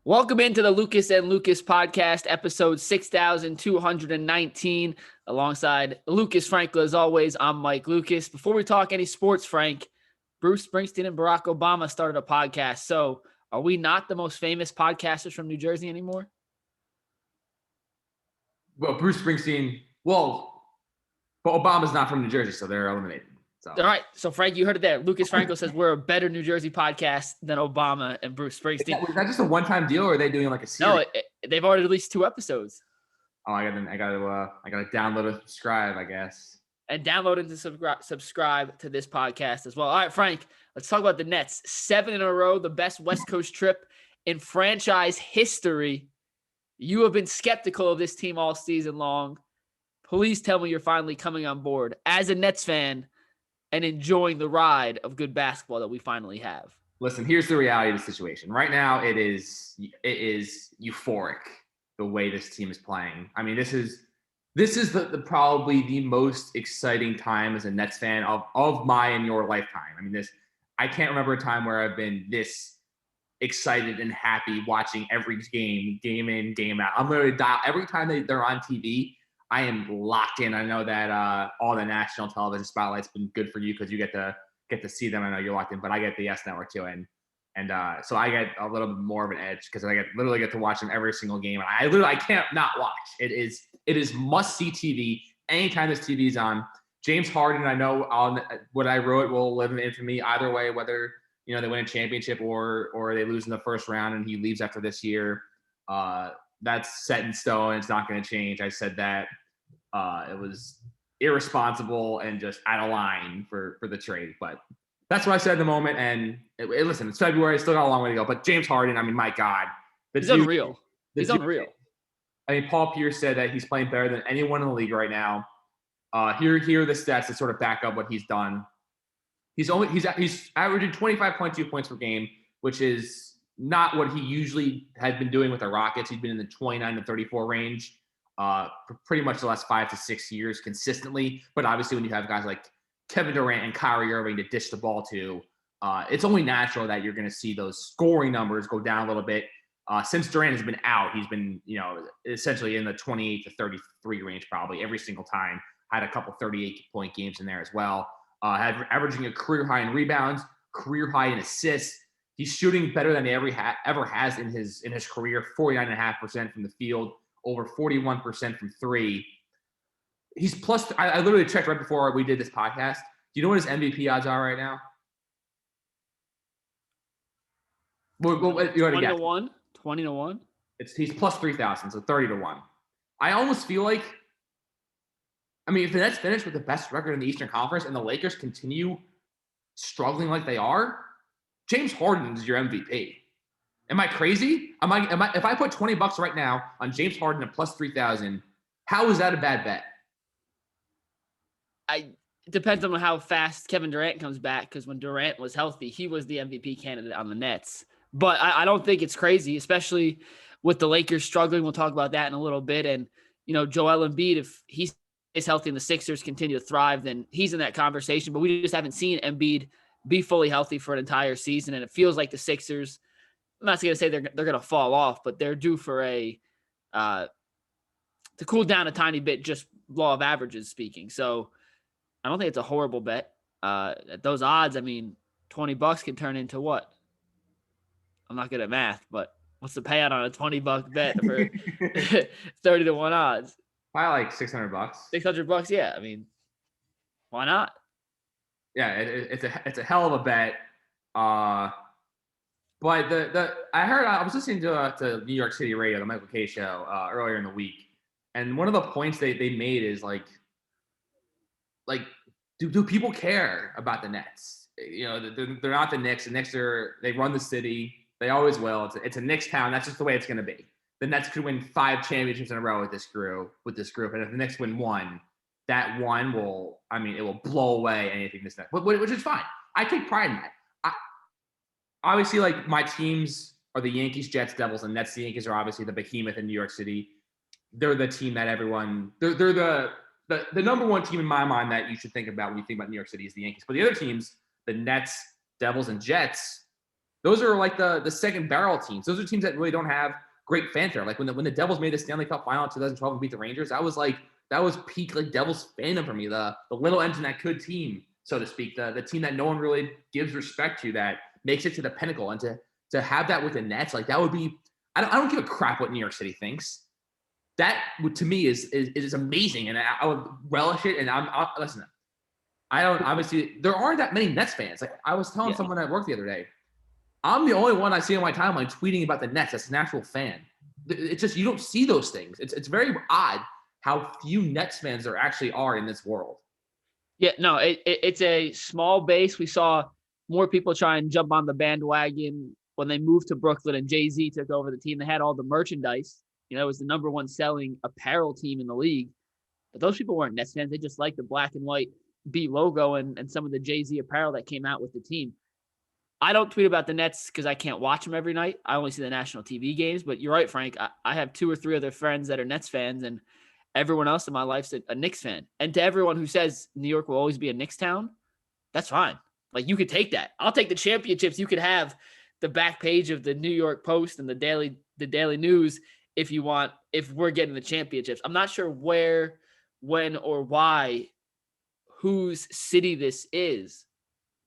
Welcome into the Lucas and Lucas podcast, episode 6,219. Alongside Lucas Frankel, as always, I'm Mike Lucas. Before we talk any sports, Frank, Bruce Springsteen and Barack Obama started a podcast. So are we not the most famous podcasters from New Jersey anymore? Well, Bruce Springsteen, but Obama's not from New Jersey, so they're eliminated. So. All right. So, Frank, you heard it there. Lucas Frankel says we're a better New Jerszy podcast than Obama and Bruce Springsteen. Was that just a one-time deal, or are they doing like a series? No, they've already released 2 episodes. Oh, I gotta download and subscribe, I guess. And download and subscribe to this podcast as well. All right, Frank, let's talk about the Nets. 7 in a row, the best West Coast trip in franchise history. You have been skeptical of this team all season long. Please tell me you're finally coming on board as a Nets fan and enjoying the ride of good basketball that we finally have. Listen, here's the reality of the situation. Right now, it is euphoric the way this team is playing. I mean, this is the probably the most exciting time as a Nets fan of my and your lifetime. I mean, I can't remember a time where I've been this excited and happy watching every game in, game out. I'm going to dial every time they're on TV. I am locked in. I know that all the national television spotlight's been good for you because you get to see them. I know you're locked in, but I get the S Network too, and so I get a little bit more of an edge because I literally get to watch them every single game. And I can't not watch. It is must see TV anytime this TV's on. James Harden, I know on what I wrote will live in infamy either way, whether they win a championship or they lose in the first round and he leaves after this year. That's set in stone. It's not going to change. I said that it was irresponsible and just out of line for the trade. But that's what I said at the moment. And listen, it's February. Still got a long way to go. But James Harden, I mean, my God. He's unreal. He's unreal. I mean, Paul Pierce said that he's playing better than anyone in the league right now. Here are the stats that sort of back up what he's done. He's averaging 25.2 points per game, which is not what he usually had been doing with the Rockets. He's been in the 29 to 34 range for pretty much the last 5 to 6 years consistently. But obviously when you have guys like Kevin Durant and Kyrie Irving to dish the ball to, it's only natural that you're going to see those scoring numbers go down a little bit. Since Durant has been out, he's been, essentially in the 28 to 33 range probably every single time. Had a couple 38-point games in there as well. Averaging a career high in rebounds, career high in assists. He's shooting better than he ever has in his career, 49.5% from the field, over 41% from three. He's plus – I literally checked right before we did this podcast. Do you know what his MVP odds are right now? Well, 20 to 1? 20 to 1? He's plus 3,000, so 30 to 1. I almost feel like – I mean, if the Nets finish with the best record in the Eastern Conference and the Lakers continue struggling like they are – James Harden is your MVP. Am I crazy? If I put $20 right now on James Harden at plus 3,000, how is that a bad bet? It depends on how fast Kevin Durant comes back, because when Durant was healthy, he was the MVP candidate on the Nets. But I don't think it's crazy, especially with the Lakers struggling. We'll talk about that in a little bit. And, Joel Embiid, if he stays healthy and the Sixers continue to thrive, then he's in that conversation. But we just haven't seen Embiid be fully healthy for an entire season. And it feels like the Sixers, I'm not going to say they're going to fall off, but they're due for to cool down a tiny bit, just law of averages speaking. So I don't think it's a horrible bet. At those odds, I mean, $20 can turn into what? I'm not good at math, but what's the payout on a $20 bet for 30 to 1 odds? Probably like $600. $600, yeah. I mean, why not? Yeah, it's a hell of a bet. But I was listening to New York City radio, the Michael Kay show, earlier in the week, and one of the points they made is like do people care about the Nets? They're not the Knicks. The Knicks they run the city. They always will. It's a Knicks town. That's just the way it's going to be. The Nets could win 5 championships in a row with this group, and if the Knicks win one, that one it will blow away anything this next, which is fine. I take pride in that. Obviously, like, my teams are the Yankees, Jets, Devils, and Nets. The Yankees are obviously the behemoth in New York City. They're the team that they're the number one team in my mind that you should think about when you think about New York City is the Yankees. But the other teams, the Nets, Devils, and Jets, Those are like the second barrel teams. Those are teams that really don't have great fanfare. Like when the Devils made the Stanley Cup final in 2012 and beat the Rangers, that was peak like Devils fandom for me. The little engine that could team, so to speak, the team that no one really gives respect to, that makes it to the pinnacle, and to have that with the Nets, like that would be. I don't give a crap what New York City thinks. That to me is amazing, and I would relish it. And listen. I don't obviously there aren't that many Nets fans. Like I was telling someone at work the other day, I'm the only one I see on my timeline tweeting about the Nets that's an actual fan. It's just you don't see those things. It's very odd how few Nets fans there actually are in this world. Yeah, no, it's a small base. We saw more people try and jump on the bandwagon when they moved to Brooklyn and Jay-Z took over the team. They had all the merchandise. You know, it was the number one selling apparel team in the league. But those people weren't Nets fans. They just liked the black and white B logo and some of the Jay-Z apparel that came out with the team. I don't tweet about the Nets because I can't watch them every night. I only see the national TV games. But you're right, Frank. I have 2 or 3 other friends that are Nets fans, and everyone else in my life's a Knicks fan. And to everyone who says New York will always be a Knicks town, that's fine. Like, you could take that. I'll take the championships. You could have the back page of the New York Post and the Daily News if you want, if we're getting the championships. I'm not sure where, when, or why, whose city this is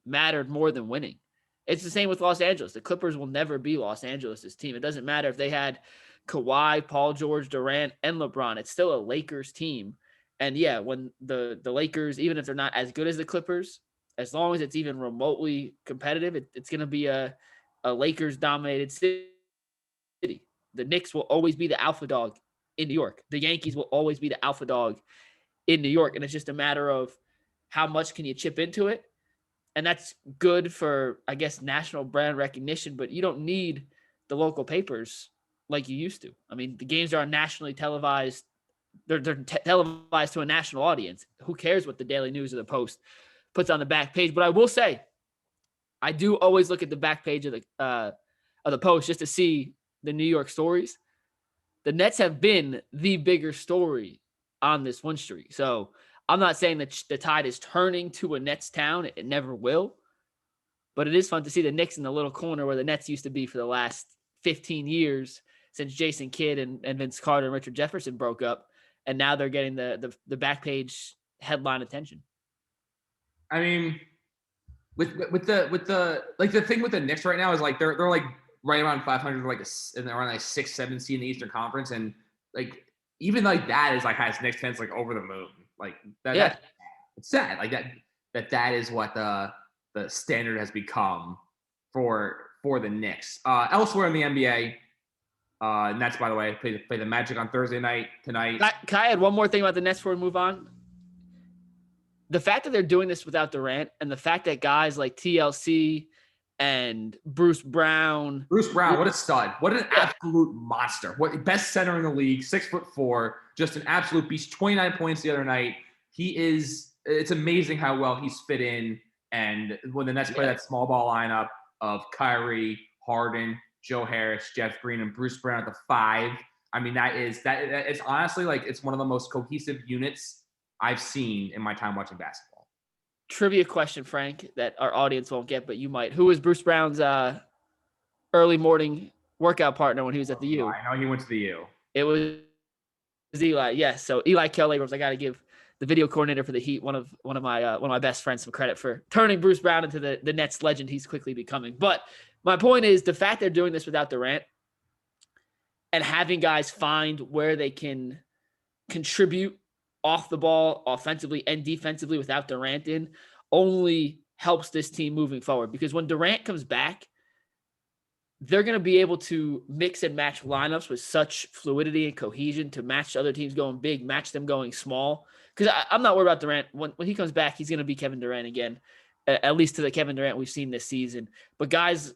mattered more than winning. It's the same with Los Angeles. The Clippers will never be Los Angeles' team. It doesn't matter if they had Kawhi, Paul George, Durant, and LeBron. It's still a Lakers team. And yeah, when the Lakers, even if they're not as good as the Clippers, as long as it's even remotely competitive, it's going to be a Lakers-dominated city. The Knicks will always be the alpha dog in New York. The Yankees will always be the alpha dog in New York. And it's just a matter of how much can you chip into it. And that's good for, I guess, national brand recognition, but you don't need the local papers like you used to. I mean, the games are nationally televised. They're televised to a national audience. Who cares what the Daily News or the Post puts on the back page? But I will say, I do always look at the back page of the Post just to see the New York stories. The Nets have been the bigger story on this win streak. So I'm not saying that the tide is turning to a Nets town. It never will. But it is fun to see the Knicks in the little corner where the Nets used to be for the last 15 years since Jason Kidd and Vince Carter and Richard Jefferson broke up. And now they're getting the back page headline attention. I mean, with the like the thing with the Knicks right now is like they're like right around 500, like and they're around like 6-7 seed in the Eastern Conference, and like even like that is like has Knicks fans like over the moon. Like that it's sad. Like that is what the standard has become for the Knicks. Elsewhere in the NBA, Nets, by the way, play the Magic on Thursday night tonight. Can I add one more thing about the Nets before we move on? The fact that they're doing this without Durant, and the fact that guys like TLC and Bruce Brown, what a stud! What an absolute monster! What best center in the league, 6'4", just an absolute beast. 29 points the other night. He is. It's amazing how well he's fit in. And when the Nets play that small ball lineup of Kyrie, Harden, Joe Harris, Jeff Green, and Bruce Brown at the 5, I mean that is honestly like it's one of the most cohesive units I've seen in my time watching basketball. Trivia question, Frank, that our audience won't get, but you might. Who was Bruce Brown's early morning workout partner when he was at the U? I know he went to the U. It was Eli. Yes. So Eli Kell-Abrams, I got to give the video coordinator for the Heat, one of my best friends, some credit for turning Bruce Brown into the Nets legend he's quickly becoming. But my point is the fact they're doing this without Durant and having guys find where they can contribute off the ball offensively and defensively without Durant in only helps this team moving forward. Because when Durant comes back, they're going to be able to mix and match lineups with such fluidity and cohesion to match other teams going big, match them going small. Because I'm not worried about Durant. When he comes back, he's going to be Kevin Durant again, at least to the Kevin Durant we've seen this season. But guys,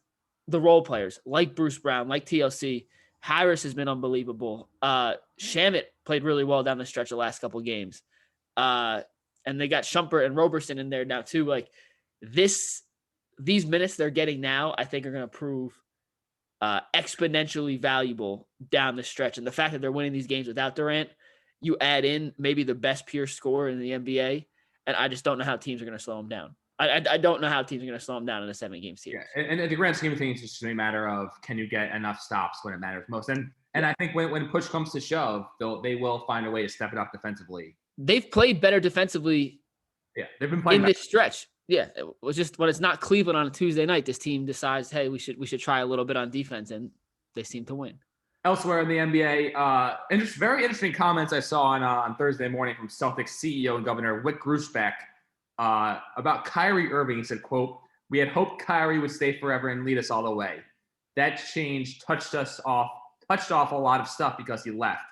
the role players like Bruce Brown, like TLC, Harris has been unbelievable. Shamet played really well down the stretch the last couple of games. And they got Shumpert and Roberson in there now too. Like these minutes they're getting now, I think are going to prove exponentially valuable down the stretch. And the fact that they're winning these games without Durant, you add in maybe the best pure scorer in the NBA, and I just don't know how teams are going to slow him down. I don't know how teams are going to slow him down in a 7-game series. Yeah, and in the grand scheme of things, it's just a matter of can you get enough stops when it matters most. And I think when push comes to shove, they will find a way to step it up defensively. They've played better defensively. Yeah, they've been playing in this stretch. Yeah, it was just when it's not Cleveland on a Tuesday night, this team decides, hey, we should try a little bit on defense, and they seem to win. Elsewhere in the NBA, very interesting comments I saw on Thursday morning from Celtics CEO and Governor Wick Grusbeck about Kyrie Irving. He said, quote, "We had hoped Kyrie would stay forever and lead us all the way. That change touched off a lot of stuff because he left.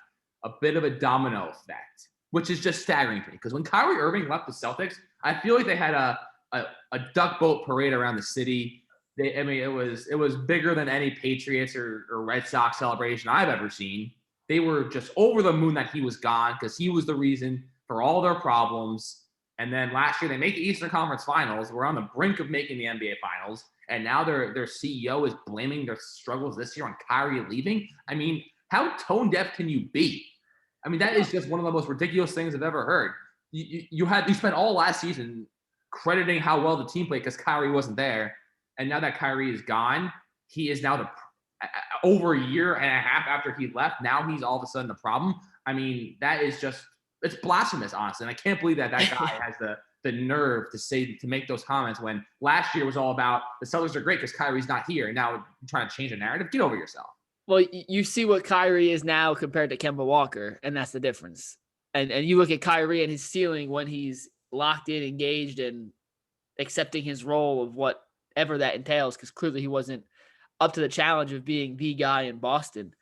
A bit of a domino effect," which is just staggering to me. Because when Kyrie Irving left the Celtics, I feel like they had a duck boat parade around the city. It was bigger than any Patriots or Red Sox celebration I've ever seen. They were just over the moon that he was gone because he was the reason for all their problems. And then last year they make the Eastern Conference Finals. We're on the brink of making the NBA Finals, and now their CEO is blaming their struggles this year on Kyrie leaving. I mean, how tone deaf can you be? I mean, that is just one of the most ridiculous things I've ever heard. You spent all last season crediting how well the team played because Kyrie wasn't there. And now that Kyrie is gone, he is now over a year and a half after he left. Now he's all of a sudden the problem. I mean, it's blasphemous, honestly. And I can't believe that guy has the nerve to make those comments when last year was all about the Celtics are great because Kyrie's not here. And now you're trying to change the narrative. Get over yourself. Well, you see what Kyrie is now compared to Kemba Walker, and that's the difference. And you look at Kyrie and his ceiling when he's locked in, engaged, and accepting his role of whatever that entails, because clearly he wasn't up to the challenge of being the guy in Boston.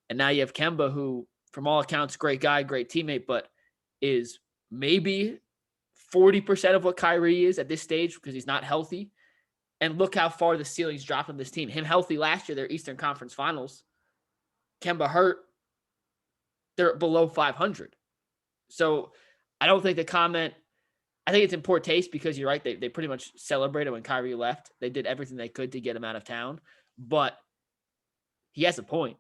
And now you have Kemba, who, from all accounts, great guy, great teammate, but is maybe 40% of what Kyrie is at this stage because he's not healthy. And look how far the ceiling's dropped on this team. Him healthy last year, their Eastern Conference Finals. Kemba hurt, they're below 500. So I don't think the comment, I think it's in poor taste because you're right. They pretty much celebrated when Kyrie left. They did everything they could to get him out of town, but he has a point.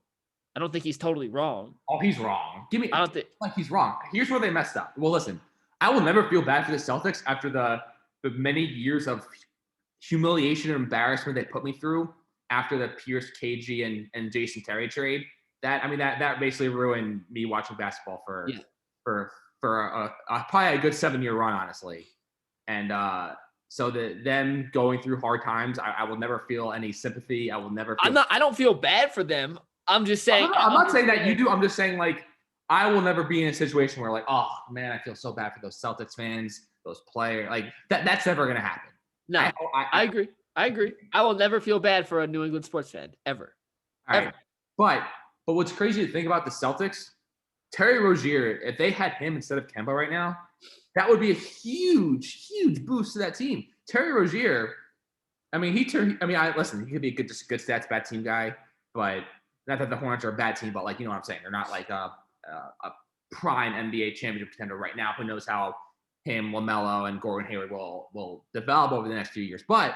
I don't think he's totally wrong. Oh, he's wrong. I don't think like he's wrong. Here's where they messed up. Well, listen, I will never feel bad for the Celtics after the many years of humiliation and embarrassment they put me through after the Pierce, KG, and Jason Terry trade. That basically ruined me watching basketball for probably a good 7-year run, honestly. And so them going through hard times, I will never feel any sympathy. I will never. I don't feel bad for them. I'm just saying. I'm not saying that you do. I'm just saying, like, I will never be in a situation where, like, oh man, I feel so bad for those Celtics fans, those players. Like that's never gonna happen. No, I agree. I will never feel bad for a New England sports fan ever. All right. But what's crazy to think about the Celtics, Terry Rozier, if they had him instead of Kemba right now, that would be a huge, huge boost to that team. Terry Rozier, listen, he could be a good stats, bad team guy, but not that the Hornets are a bad team, but like, you know what I'm saying? They're not like a prime NBA championship contender right now. Who knows how him, LaMelo, and Gordon Hayward will develop over the next few years. But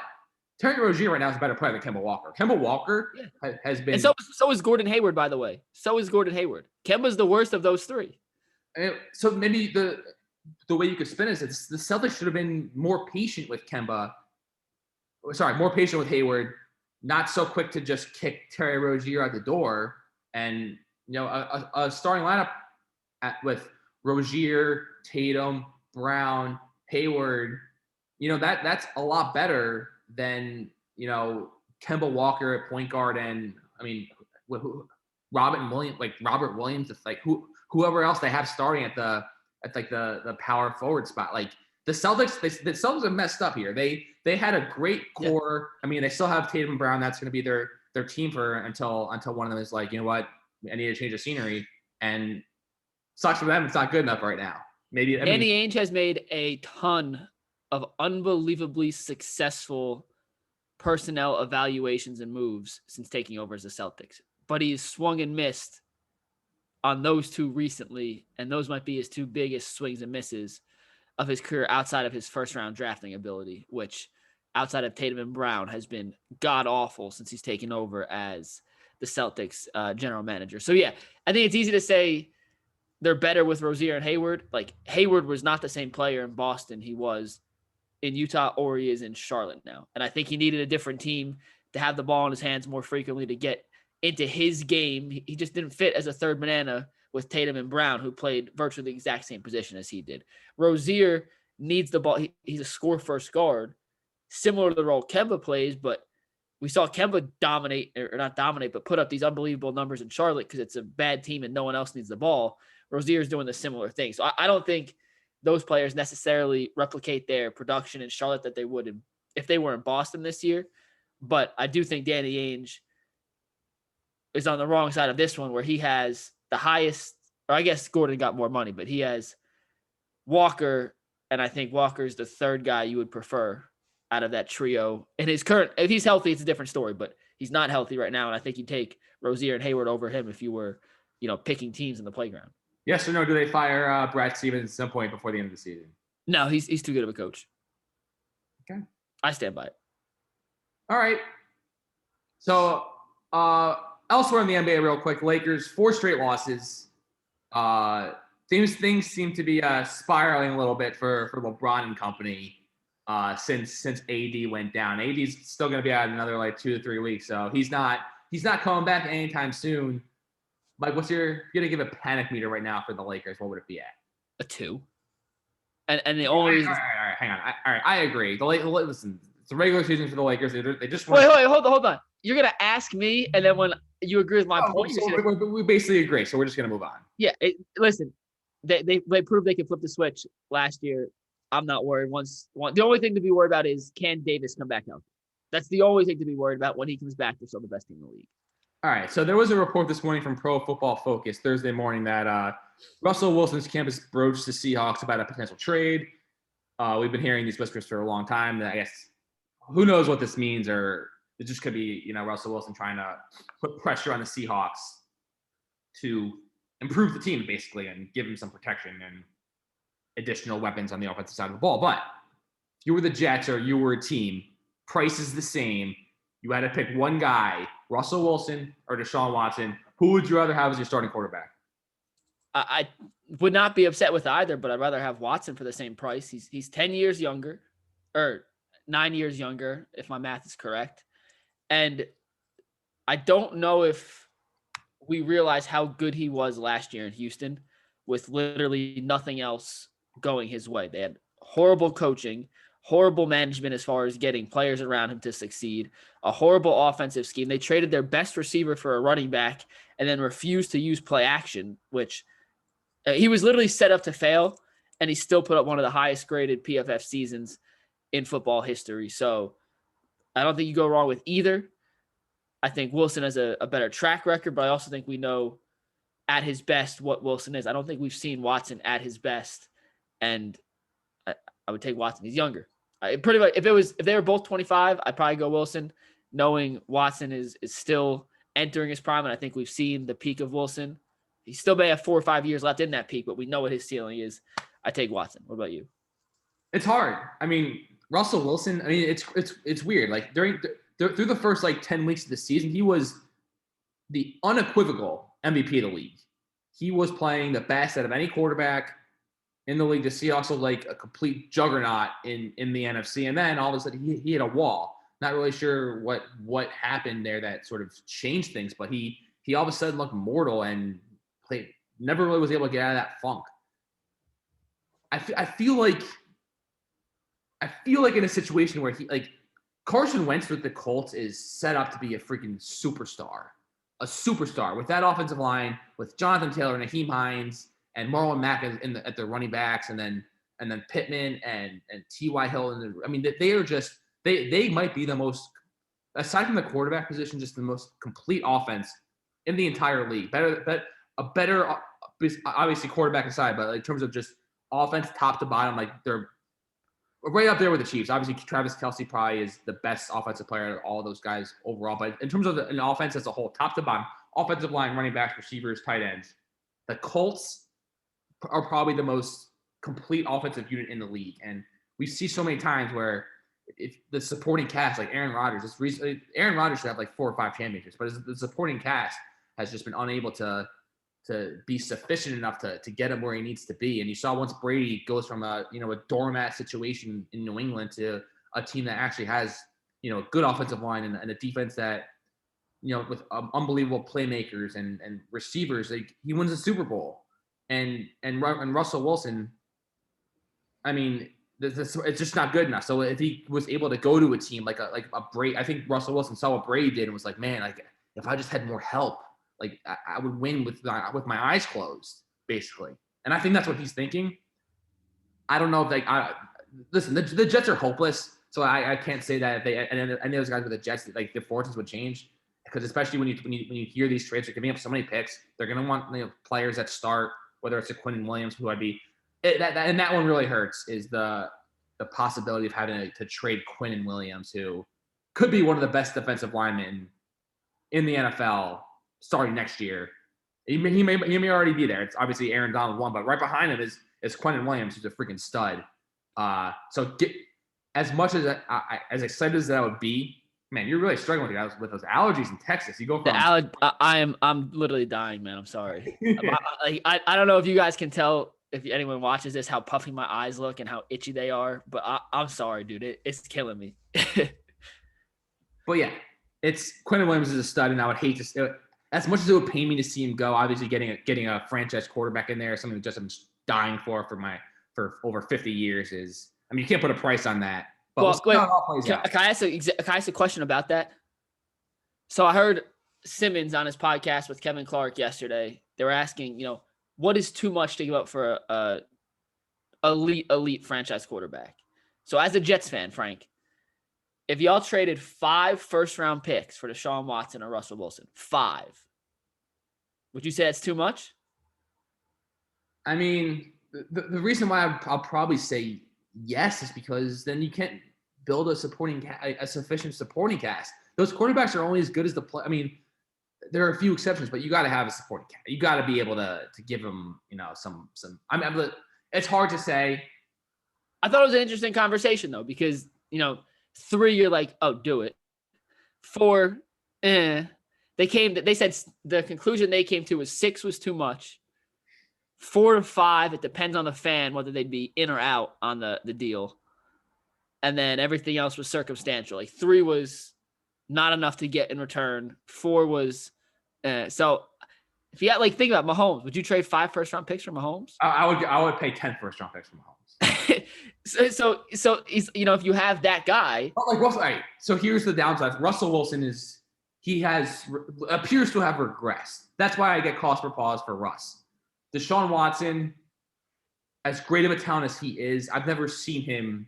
Terry Rozier right now is a better player than Kemba Walker. Kemba Walker has been. And so is Gordon Hayward, by the way. So is Gordon Hayward. Kemba's the worst of those three. So maybe the way you could spin it is the Celtics should have been more patient with Kemba. Sorry, more patient with Hayward. Not so quick to just kick Terry Rozier out the door. And, you know, a starting lineup with Rozier, Tatum, Brown, Hayward, you know, that's a lot better than, you know, Kemba Walker at point guard and, Robert Williams, it's like whoever else they have starting at the power forward spot. Like the Celtics have messed up here. They had a great core. Yeah. They still have Tatum and Brown. That's going to be their team until one of them is like, you know what, I need to change the scenery. And sucks for them. It's not good enough right now. Danny Ainge has made a ton of unbelievably successful personnel evaluations and moves since taking over as the Celtics, but he's swung and missed on those two recently, and those might be his two biggest swings and misses of his career outside of his first-round drafting ability, which outside of Tatum and Brown has been god-awful since he's taken over as the Celtics general manager. So, yeah, I think it's easy to say they're better with Rozier and Hayward. Like, Hayward was not the same player in Boston he was in Utah or he is in Charlotte now. And I think he needed a different team to have the ball in his hands more frequently to get into his game. He just didn't fit as a third banana with Tatum and Brown, who played virtually the exact same position as he did. Rozier needs the ball. He's a score-first guard, similar to the role Kemba plays, but we saw Kemba dominate, or not dominate, but put up these unbelievable numbers in Charlotte because it's a bad team and no one else needs the ball. Rozier's doing the similar thing. So I don't think those players necessarily replicate their production in Charlotte that they would if they were in Boston this year. But I do think Danny Ainge is on the wrong side of this one, where he has the highest, or I guess Gordon got more money, but he has Walker, and I think Walker's the third guy you would prefer out of that trio. In his current, if he's healthy, it's a different story, but he's not healthy right now, and I think you'd take Rozier and Hayward over him if you were, picking teams in the playground. Yes or no? Do they fire Brad Stevens at some point before the end of the season? No, he's too good of a coach. Okay, I stand by it. All right. So elsewhere in the NBA, real quick, Lakers 4 straight losses. Things seem to be spiraling a little bit for LeBron and company since AD went down. AD's still going to be out another 2 to 3 weeks, so he's not coming back anytime soon. Mike, you're going to give a panic meter right now for the Lakers? What would it be at? A 2. And the only reason. All right, hang on. All right, I agree. Listen, it's a regular season for the Lakers. They just wait, hold on. You're gonna ask me, and then when you agree with my point, we basically agree. So we're just gonna move on. Yeah, listen, they proved they could flip the switch last year. I'm not worried. The only thing to be worried about is, can Davis come back healthy? That's the only thing to be worried about. When he comes back, they're still the best team in the league. All right. So there was a report this morning from Pro Football Focus Thursday morning that Russell Wilson's campus broached the Seahawks about a potential trade. We've been hearing these whispers for a long time. I guess who knows what this means, or it just could be, Russell Wilson trying to put pressure on the Seahawks to improve the team, basically, and give them some protection and additional weapons on the offensive side of the ball. But if you were the Jets or you were a team, price is the same. You had to pick one guy, Russell Wilson or Deshaun Watson. Who would you rather have as your starting quarterback? I would not be upset with either, but I'd rather have Watson for the same price. He's 10 years younger, or 9 years younger, if my math is correct. And I don't know if we realize how good he was last year in Houston with literally nothing else going his way. They had horrible coaching, horrible management as far as getting players around him to succeed, a horrible offensive scheme. They traded their best receiver for a running back and then refused to use play action, which he was literally set up to fail, and he still put up one of the highest graded PFF seasons in football history. So I don't think you go wrong with either. I think Wilson has a better track record, but I also think we know at his best what Wilson is. I don't think we've seen Watson at his best, and I would take Watson. He's younger. Pretty much, if they were both 25, I'd probably go Wilson, knowing Watson is still entering his prime, and I think we've seen the peak of Wilson. He still may have 4 or 5 years left in that peak, but we know what his ceiling is. I take Watson. What about you? It's hard. I mean, Russell Wilson, it's weird. Like through the first 10 weeks of the season, he was the unequivocal MVP of the league. He was playing the best out of any quarterback in the league. The Seahawks looked like a complete juggernaut in the NFC. And then all of a sudden he hit a wall. Not really sure what happened there that sort of changed things, but he all of a sudden looked mortal and never really was able to get out of that funk. I feel like in a situation where Carson Wentz with the Colts is set up to be a freaking superstar. A superstar with that offensive line, with Jonathan Taylor, Naheem Hines, and Marlon Mack at the running backs, and then Pittman and T.Y. Hill. They are just they might be the most, aside from the quarterback position, just the most complete offense in the entire league. Better, obviously quarterback aside, but in terms of just offense top to bottom, they're right up there with the Chiefs. Obviously, Travis Kelce probably is the best offensive player out of all those guys overall. But in terms of an offense as a whole, top to bottom, offensive line, running backs, receivers, tight ends, the Colts are probably the most complete offensive unit in the league. And we see so many times where if the supporting cast, like Aaron Rodgers, Aaron Rodgers should have 4 or 5 championships, but the supporting cast has just been unable to be sufficient enough to get him where he needs to be. And you saw once Brady goes from a doormat situation in New England to a team that actually has, a good offensive line and a defense that, with unbelievable playmakers and receivers, like he wins a Super Bowl. And Russell Wilson, I mean, it's just not good enough. So if he was able to go to a team like a Brady, I think Russell Wilson saw what Brady did and was like, man, like if I just had more help, like I would win with my eyes closed, basically. And I think that's what he's thinking. I don't know if listen, the Jets are hopeless, so I can't say that if they and any of those guys with the Jets, like their fortunes would change, because especially when you hear these trades, they're giving up so many picks, they're gonna want players that start, whether it's a Quinn Williams, who I'd be. That one really hurts, is the possibility of having to trade Quinn Williams, who could be one of the best defensive linemen in the NFL starting next year. He may already be there. It's obviously Aaron Donald one, but right behind him is Quentin Williams, who's a freaking stud. So as much as as excited as that would be, man, you're really struggling with those allergies in Texas. You go from I'm literally dying, man. I'm sorry. I don't know if you guys can tell, if anyone watches this, how puffy my eyes look and how itchy they are, but I'm sorry, dude. It's killing me. But yeah, Quentin Williams is a stud, and I would hate to, as much as it would pain me to see him go, obviously getting a franchise quarterback in there, something that I'm just dying for over 50 years is, I mean, you can't put a price on that. But well, wait, can I ask a question about that? So I heard Simmons on his podcast with Kevin Clark yesterday. They were asking, what is too much to give up for a elite franchise quarterback? So as a Jets fan, Frank, if y'all traded 5 first-round picks for Deshaun Watson or Russell Wilson, 5, would you say that's too much? I mean, the reason why I'll probably say yes is because then you can't build a sufficient supporting cast. Those quarterbacks are only as good as the play. I mean, there are a few exceptions, but you got to have a supporting cast. You got to be able to give them, some. I mean, it's hard to say. I thought it was an interesting conversation though, because 3, you're like, oh, do it. 4, They said the conclusion they came to was 6 was too much. 4 to 5, it depends on the fan whether they'd be in or out on the deal. And then everything else was circumstantial. Like 3 was not enough to get in return. 4 was so. If you got think about Mahomes, would you trade 5 first-round picks for Mahomes? I would pay 10 first-round picks for Mahomes. so he's, if you have that guy. So here's the downside. Russell Wilson appears to have regressed. That's why I get cause for pause for Russ. Deshaun Watson, as great of a talent as he is, I've never seen him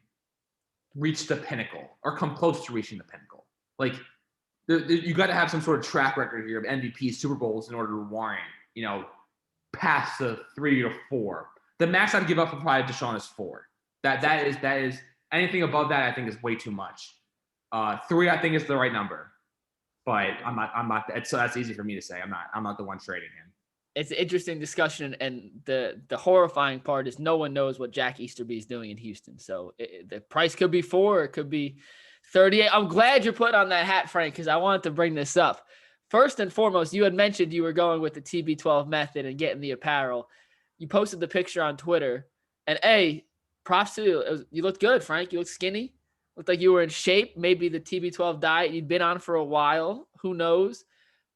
reach the pinnacle or come close to reaching the pinnacle. You got to have some sort of track record here of MVP, Super Bowls in order to warrant, past the 3 or 4. The max I'd give up for probably Deshaun is 4. That is anything above that I think is way too much. 3 I think is the right number, but I'm not. So that's easy for me to say. I'm not the one trading him. It's an interesting discussion, and the horrifying part is no one knows what Jack Easterby is doing in Houston. So the price could be 4, it could be 38. I'm glad you're putting on that hat, Frank, because I wanted to bring this up. First and foremost, you had mentioned you were going with the TB12 method and getting the apparel. You posted the picture on Twitter, and props to you. You looked good, Frank. You looked skinny. Looked like you were in shape. Maybe the TB12 diet you'd been on for a while. Who knows?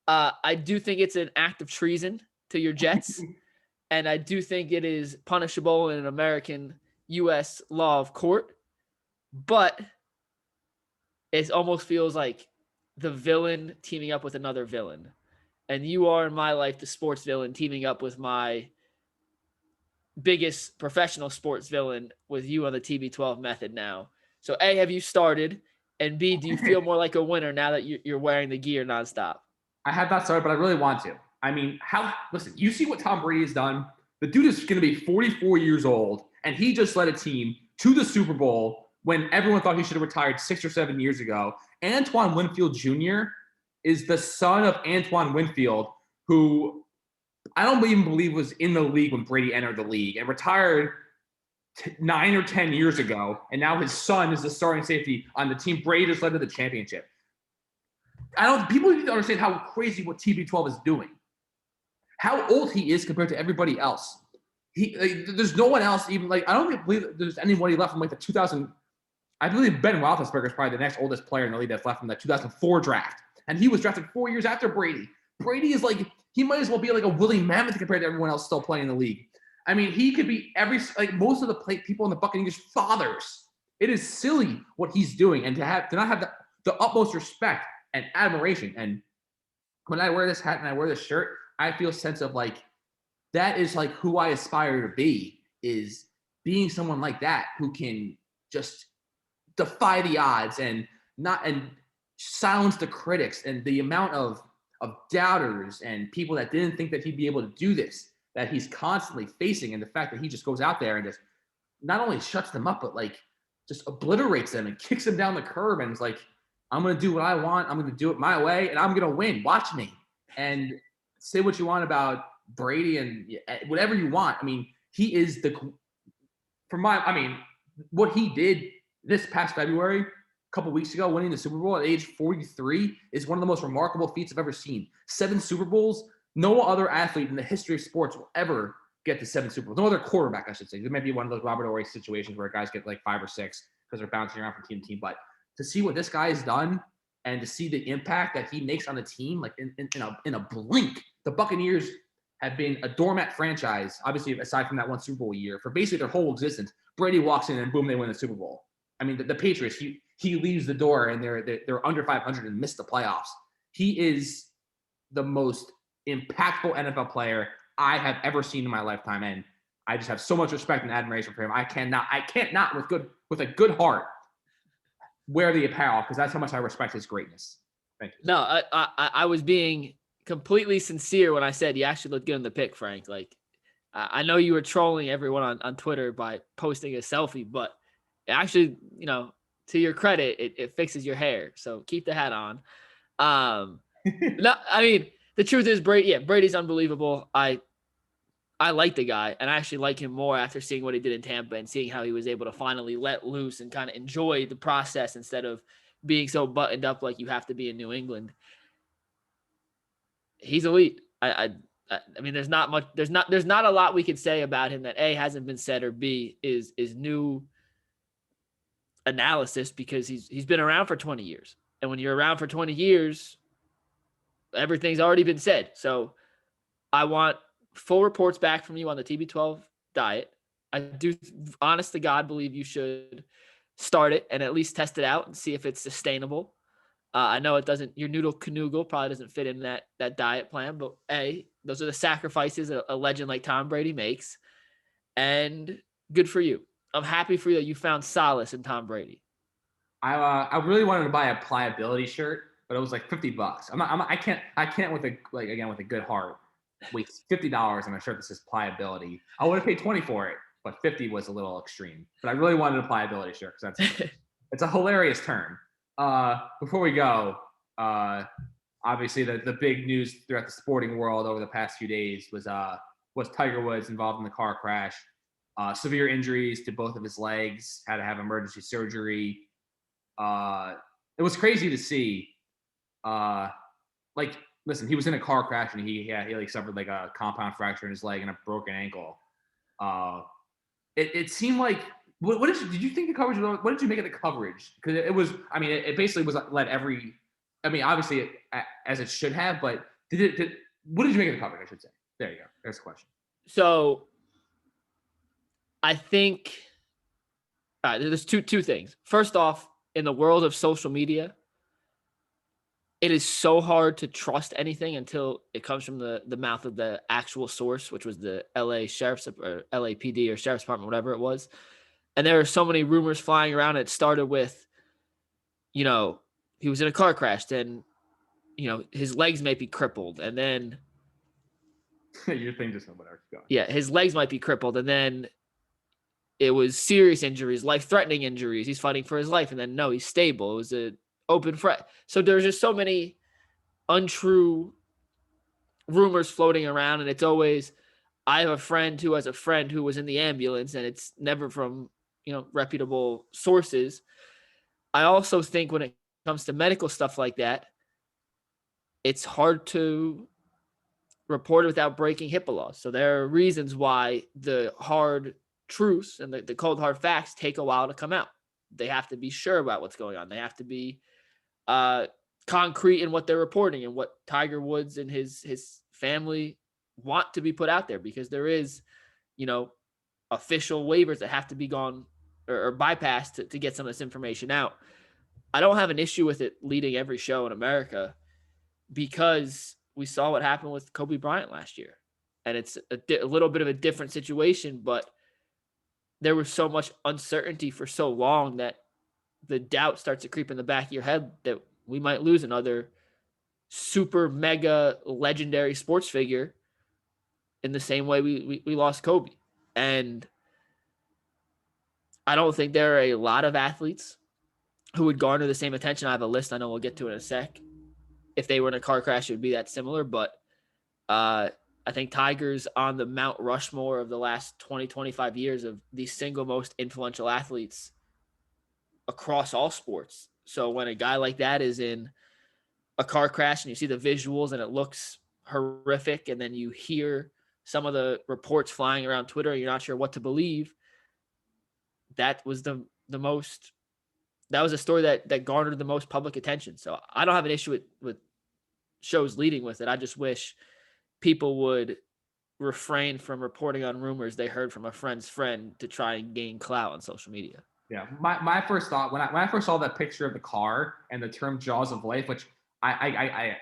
I do think it's an act of treason to your Jets, and I do think it is punishable in an American U.S. law of court. But it almost feels like the villain teaming up with another villain. And you are, in my life, the sports villain teaming up with my biggest professional sports villain with you on the TB12 method now. So A, have you started? And B, do you feel more like a winner now that you're wearing the gear nonstop? I have not started, but I really want to. I mean, listen, you see what Tom Brady has done? The dude is going to be 44 years old, and he just led a team to the Super Bowl when everyone thought he should have retired 6 or 7 years ago. Antoine Winfield Jr. is the son of Antoine Winfield, who I don't even believe was in the league when Brady entered the league and retired 9 or 10 years ago. And now his son is the starting safety on the team Brady just led to the championship. People need to understand how crazy what TB12 is doing. how old he is compared to everybody else. There's no one else even I don't believe there's anybody left from the 2000. I believe Ben Roethlisberger is probably the next oldest player in the league that's left from the 2004 draft, and he was drafted 4 years after Brady. Brady is he might as well be a Willie Mammoth compared to everyone else still playing in the league. I mean, he could be most of the people in the Buccaneers fathers. It is silly what he's doing, and to not have the utmost respect and admiration. And when I wear this hat and I wear this shirt, I feel a sense of that is who I aspire to be, is being someone like that who can just defy the odds and silence the critics, and the amount of doubters and people that didn't think that he'd be able to do this, that he's constantly facing, and the fact that he just goes out there and just not only shuts them up, but just obliterates them and kicks them down the curb, and is I'm going to do what I want. I'm going to do it my way, and I'm going to win. Watch me. And say what you want about Brady and whatever you want. I mean, he is what he did this past February, a couple weeks ago, winning the Super Bowl at age 43 is one of the most remarkable feats I've ever seen. 7 Super Bowls. No other athlete in the history of sports will ever get to 7 Super Bowls. No other quarterback, I should say. There might be one of those Robert Horry situations where guys get 5 or 6 because they're bouncing around from team to team. But to see what this guy has done, and to see the impact that he makes on the team, in a blink, the Buccaneers have been a doormat franchise, obviously aside from that one Super Bowl year, for basically their whole existence. Brady walks in and boom, they win the Super Bowl. I mean, the Patriots, he leaves the door and they're under 500 and miss the playoffs. He is the most impactful NFL player I have ever seen in my lifetime, and I just have so much respect and admiration for him. I can't not with a good heart wear the apparel, because that's how much I respect his greatness. Thank you. No, I was being completely sincere when I said you actually looked good in the pic, Frank. I know you were trolling everyone on Twitter by posting a selfie, but actually, to your credit, it fixes your hair. So keep the hat on. No, I mean, the truth is Brady's unbelievable. I like the guy, and I actually like him more after seeing what he did in Tampa and seeing how he was able to finally let loose and kind of enjoy the process instead of being so buttoned up like you have to be in New England. He's elite. I mean, there's not a lot we could say about him that A, hasn't been said, or B, is new analysis, because he's been around for 20 years. And when you're around for 20 years, everything's already been said. So I want full reports back from you on the TB12 diet. I do, honest to God, believe you should start it and at least test it out and see if it's sustainable. I know it doesn't, your noodle canoodle probably doesn't fit in that diet plan, but those are the sacrifices a legend like Tom Brady makes, and good for you. I'm happy for you that you found solace in Tom Brady. I really wanted to buy a pliability shirt, but it was $50. I can't with a good heart waste $50 on a shirt that says pliability. I would have paid $20 for it, but 50 was a little extreme. But I really wanted a pliability shirt because it's a hilarious term. Before we go, obviously the big news throughout the sporting world over the past few days was Tiger Woods involved in the car crash. Severe injuries to both of his legs, had to have emergency surgery. It was crazy to see. Listen, he was in a car crash and he suffered a compound fracture in his leg and a broken ankle. It seemed like, did you think the coverage? What did you make of the coverage? Because it was, it basically was obviously as it should have, but what did you make of the coverage? I should say. There you go. There's the question. So, I think there's two things. First off, in the world of social media, it is so hard to trust anything until it comes from the mouth of the actual source, which was the LA Sheriff's or LAPD or Sheriff's Department, whatever it was. And there are so many rumors flying around. It started with, he was in a car crash, then, his legs might be crippled. And then your thing just went whatever. Yeah, his legs might be crippled. And then it was serious injuries, life-threatening injuries. He's fighting for his life. And then, no, he's stable. It was an open threat. So there's just so many untrue rumors floating around. And it's always, I have a friend who has a friend who was in the ambulance, and it's never from, reputable sources. I also think when it comes to medical stuff like that, it's hard to reported without breaking HIPAA laws. So there are reasons why the hard truths and the cold hard facts take a while to come out. They have to be sure about what's going on. They have to be concrete in what they're reporting and what Tiger Woods and his family want to be put out there, because there is, official waivers that have to be gone or bypassed to get some of this information out. I don't have an issue with it leading every show in America, because we saw what happened with Kobe Bryant last year. And it's a little bit of a different situation, but there was so much uncertainty for so long that the doubt starts to creep in the back of your head that we might lose another super mega legendary sports figure in the same way we lost Kobe. And I don't think there are a lot of athletes who would garner the same attention. I have a list I know we'll get to in a sec. If they were in a car crash, it would be that similar. But I think Tiger's on the Mount Rushmore of the last 20, 25 years of the single most influential athletes across all sports. So when a guy like that is in a car crash and you see the visuals and it looks horrific, and then you hear some of the reports flying around Twitter and you're not sure what to believe, that was that was a story that garnered the most public attention. So I don't have an issue with shows leading with it. I just wish people would refrain from reporting on rumors they heard from a friend's friend to try and gain clout on social media. Yeah, my first thought when I first saw that picture of the car and the term "jaws of life," which I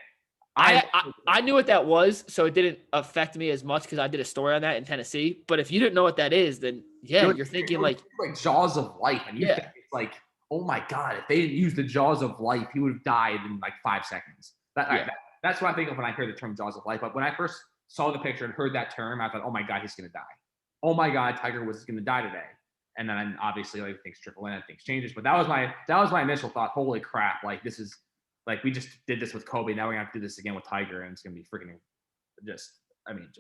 knew what that was, so it didn't affect me as much because I did a story on that in Tennessee. But if you didn't know what that is, then you're thinking like jaws of life, and you think it's like, oh my God, if they didn't use the jaws of life, he would have died in like 5 seconds. That's what I think of when I hear the term jaws of life. But when I first saw the picture and heard that term, I thought, oh my God, he's gonna die. Oh my God, Tiger Woods is gonna die today. And then obviously like things trickle in and things changes. But that was my initial thought. Holy crap! Like this is like we just did this with Kobe. Now we're gonna have to do this again with Tiger, and it's gonna be freaking just something that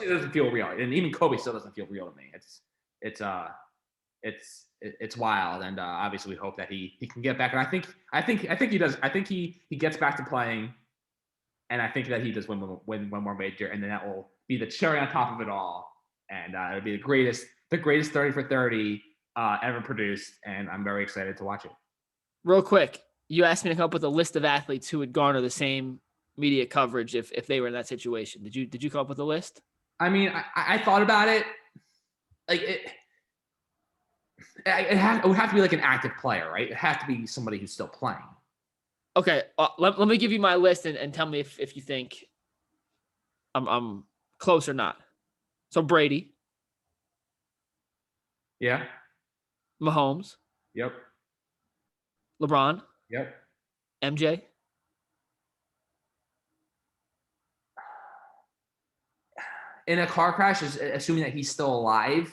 doesn't feel real. And even Kobe still doesn't feel real to me. It's wild. And obviously we hope that he can get back. And I think he does. I think he gets back to playing, and I think that he does win one more major, and then that will be the cherry on top of it all. And it'll be the greatest 30 for 30 ever produced, and I'm very excited to watch it. Real quick, you asked me to come up with a list of athletes who would garner the same media coverage if they were in that situation. Did you come up with a list? I mean, I thought about it. Like it would have to be like an active player, right? It has to be somebody who's still playing. Okay, let me give you my list and tell me if you think I'm close or not. So Brady. Yeah. Mahomes. Yep. LeBron. Yep. MJ. In a car crash, is assuming that he's still alive.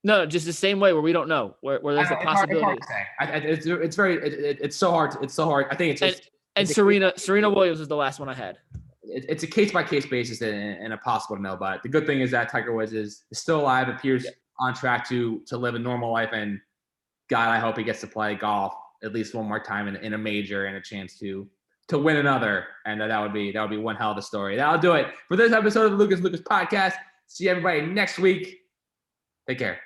No, just the same way where we don't know where there's a possibility. It's so hard. It's so hard. I think it's Serena Williams was the last one I had. It's a case-by-case basis and impossible to know. But the good thing is that Tiger Woods is still alive, appears on track to live a normal life. And God, I hope he gets to play golf at least one more time in a major and a chance to win another. And that would be one hell of a story. That'll do it for this episode of the Lucas podcast. See everybody next week. Take care.